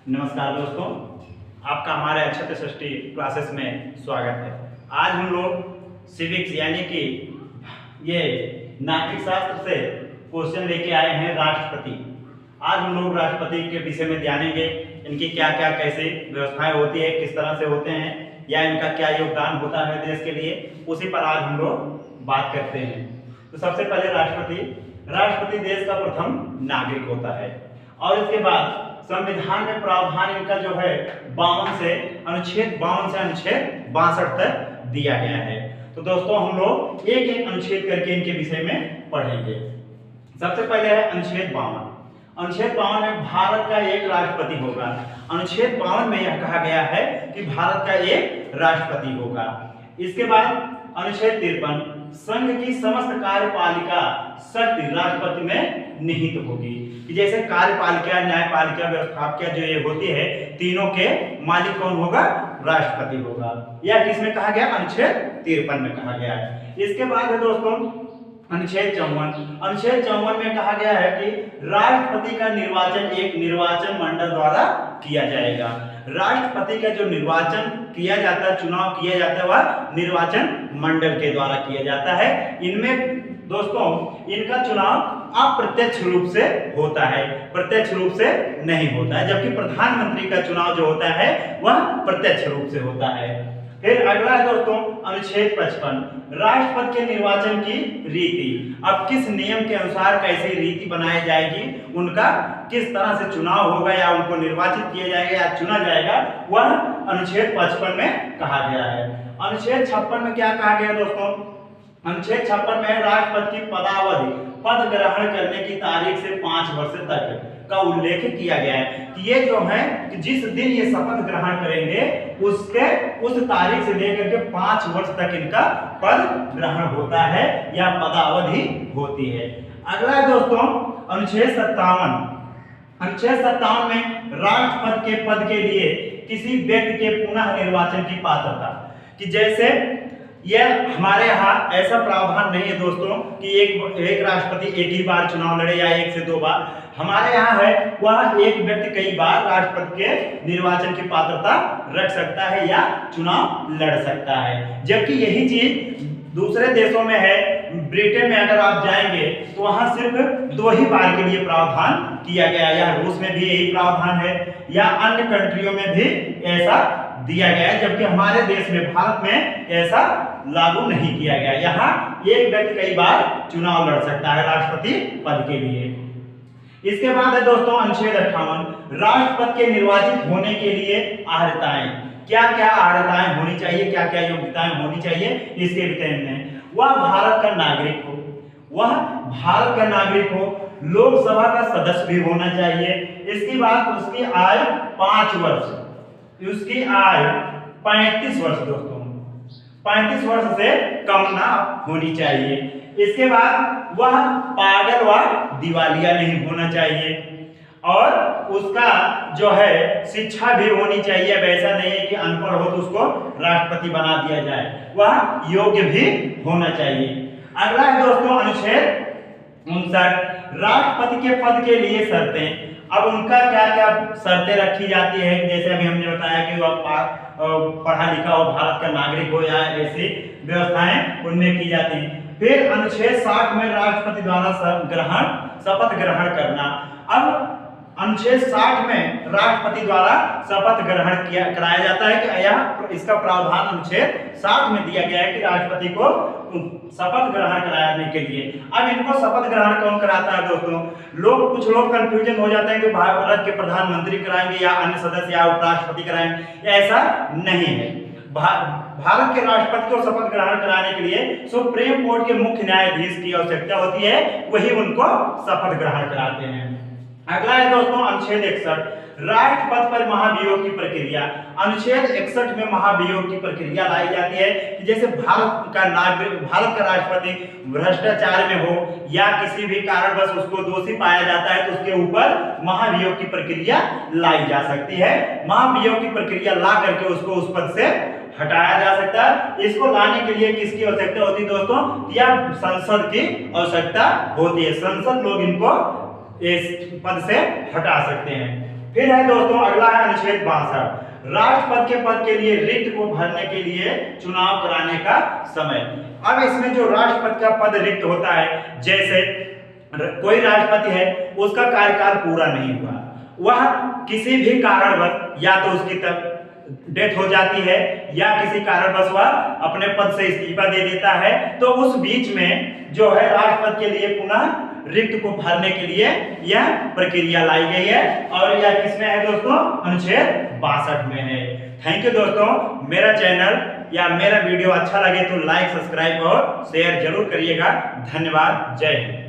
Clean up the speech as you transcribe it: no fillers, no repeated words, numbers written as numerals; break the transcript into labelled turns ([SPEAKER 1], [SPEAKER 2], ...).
[SPEAKER 1] नमस्कार दोस्तों, आपका हमारे अक्षत षष्ठी क्लासेस में स्वागत है। आज हम लोग सिविक्स यानी कि ये नागरिक शास्त्र से क्वेश्चन लेके आए हैं राष्ट्रपति। आज हम लोग राष्ट्रपति के विषय में जानेंगे, इनकी क्या क्या कैसे व्यवस्थाएं होती है, किस तरह से होते हैं या इनका क्या योगदान होता है देश के लिए, उसी पर आज हम लोग बात करते हैं। तो सबसे पहले राष्ट्रपति देश का प्रथम नागरिक होता है और इसके बाद संविधान में प्रावधान इनका जो है अनुच्छेद 52 से अनुच्छेद 62 तक दिया गया है। तो दोस्तों हम लोग एक एक अनुच्छेद करके इनके विषय में पढ़ेंगे। सबसे पहले है अनुच्छेद 52। अनुच्छेद 52 में भारत का एक राष्ट्रपति होगा। अनुच्छेद 52 में यह कहा गया है कि भारत का एक राष्ट्रपति होगा। इसके बाद अनुच्छेद 53, संघ की समस्त कार्यपालिका शक्ति राष्ट्रपति में निहित होगी। कि जैसे कार्यपालिका, न्यायपालिका, व्यवस्थापिका जो ये होती है, तीनों के मालिक कौन होगा? राष्ट्रपति होगा। यह किसमें कहा गया? अनुच्छेद 53 में कहा गया है। इसके बाद है दोस्तों अनुच्छेद 54। अनुच्छेद 54 में कहा गया है कि राष्ट्रपति का निर्वाचन एक निर्वाचन मंडल द्वारा किया जाएगा। राष्ट्रपति का जो निर्वाचन किया जाता है, चुनाव किया जाता है, वह निर्वाचन मंडल के द्वारा किया जाता है। इनमें दोस्तों इनका चुनाव अप्रत्यक्ष रूप से होता है, प्रत्यक्ष रूप से नहीं होता है, जबकि प्रधानमंत्री का चुनाव जो होता है वह प्रत्यक्ष रूप से होता है। फिर अगला है दोस्तों अनुच्छेद 55, राष्ट्रपति के निर्वाचन की रीति। अब किस नियम के अनुसार कैसी रीति बनाई जाएगी, उनका किस तरह से चुनाव होगा या उनको निर्वाचित किया जाएगा या चुना जाएगा, वह अनुच्छेद 55 में कहा गया है। अनुच्छेद 56 में क्या कहा गया दोस्तों? अनुच्छेद 56 में राष्ट्रपति की पदावधि, पद ग्रहण करने की तारीख से 5 वर्ष तक का उल्लेख किया गया है कि ये जो है कि जिस दिन ये शपथ ग्रहण करेंगे उस तारीख से लेकर के 5 वर्ष तक इनका पद ग्रहण होता है या पदावधि होती है। अगला है दोस्तों अनुच्छेद 57। अनुच्छेद 57 में राष्ट्रपति के पद के लिए किसी व्यक्ति के पुनः निर्वाचन की पात्रता, कि जैसे यह हमारे यहाँ ऐसा प्रावधान नहीं है दोस्तों कि एक राष्ट्रपति एक ही बार चुनाव लड़े या 1 से 2 बार। हमारे यहाँ है वह एक व्यक्ति कई बार राष्ट्रपति के निर्वाचन की पात्रता रख सकता है या चुनाव लड़ सकता है। जबकि यही चीज दूसरे देशों में है। ब्रिटेन में अगर आप जाएंगे तो वहां सिर्फ 2 ही बार के लिए प्रावधान किया गया है, या रूस में भी यही प्रावधान है या अन्य कंट्रियों में भी ऐसा दिया गया है, जबकि हमारे देश में भारत में ऐसा लागू नहीं किया गया। यहाँ एक व्यक्ति कई बार चुनाव लड़ सकता है राष्ट्रपति पद के लिए। इसके बाद है दोस्तों अनुच्छेद 58, राष्ट्रपति के निर्वाचित होने के लिए अर्हताएं। क्या क्या अर्हताएं होनी चाहिए, क्या क्या योग्यताएं होनी चाहिए इसके विषय में? वह भारत का नागरिक हो, लोकसभा का सदस्य भी होना चाहिए। इसके बाद उसकी आयु 5 वर्ष, उसकी आयु 35 वर्ष दोस्तों, 35 वर्ष से कम ना होनी चाहिए। इसके बाद वह पागल व दिवालिया नहीं होना चाहिए और उसका जो है शिक्षा भी होनी चाहिए। अब ऐसा नहीं है कि अनपढ़ हो तो उसको राष्ट्रपति बना दिया जाए, वह योग्य भी होना चाहिए। अगला है दोस्तों अनुच्छेद 59, राष्ट्रपति के पद के लिए शर्तें। अब उनका क्या क्या शर्तें रखी जाती है, जैसे अभी हमने बताया कि वह पढ़ा लिखा हो, भारत का नागरिक हो, या ऐसी व्यवस्थाएं उनमें की जाती हैं। फिर अनुच्छेद 60 में राष्ट्रपति द्वारा शपथ ग्रहण करना। अब अनुच्छेद 60 में राष्ट्रपति द्वारा शपथ ग्रहण कराया जाता है कि यह इसका प्रावधान अनुच्छेद 60 में दिया गया है कि राष्ट्रपति को शपथ ग्रहण कराने के लिए। अब इनको शपथ ग्रहण कौन कराता है दोस्तों? कुछ लोग कंफ्यूजन हो जाते हैं कि भारत के प्रधानमंत्री कराएंगे या अन्य सदस्य या उपराष्ट्रपति कराएंगे। ऐसा नहीं है। भारत के राष्ट्रपति को शपथ ग्रहण कराने के लिए सुप्रीम कोर्ट के मुख्य न्यायाधीश की आवश्यकता होती है, वही उनको शपथ ग्रहण कराते हैं। अगला है दोस्तों अनुच्छेद 61, राष्ट्रपति पर महाभियोग की प्रक्रिया। अनुच्छेद 61 में महाभियोग की प्रक्रिया लाई जाती है कि जैसे भारत का राष्ट्रपति भ्रष्टाचार में हो या किसी भी कारणवश उसको दोषी पाया जाता है तो उसके ऊपर महाभियोग की प्रक्रिया लाई जा सकती है। महाभियोग की प्रक्रिया ला करके उसको उस पद से हटाया जा सकता है। इसको लाने के लिए किसकी आवश्यकता होती है दोस्तों? या संसद की आवश्यकता होती है। संसद लोग इनको इस पद से हटा सकते हैं। फिर है दोस्तों अगला है अनुच्छेद 62, राष्ट्रपति के पद के लिए रिक्त को भरने के लिए चुनाव कराने का समय। अब इसमें जो राष्ट्रपति का पद रिक्त होता है, जैसे कोई राष्ट्रपति है, उसका कार्यकाल पूरा नहीं हुआ, वह किसी भी कारणवश या तो उसकी डेथ हो जाती है या किसी कारणवश वह अपने पद से इस्तीफा दे देता है, तो उस बीच में जो है राष्ट्रपति के लिए पुनः रिक्त को भरने के लिए यह प्रक्रिया लाई गई है, और यह किसमें है दोस्तों? अनुच्छेद 62 में है। थैंक यू दोस्तों। मेरा चैनल या मेरा वीडियो अच्छा लगे तो लाइक, सब्सक्राइब और शेयर जरूर करिएगा। धन्यवाद। जय हिंद।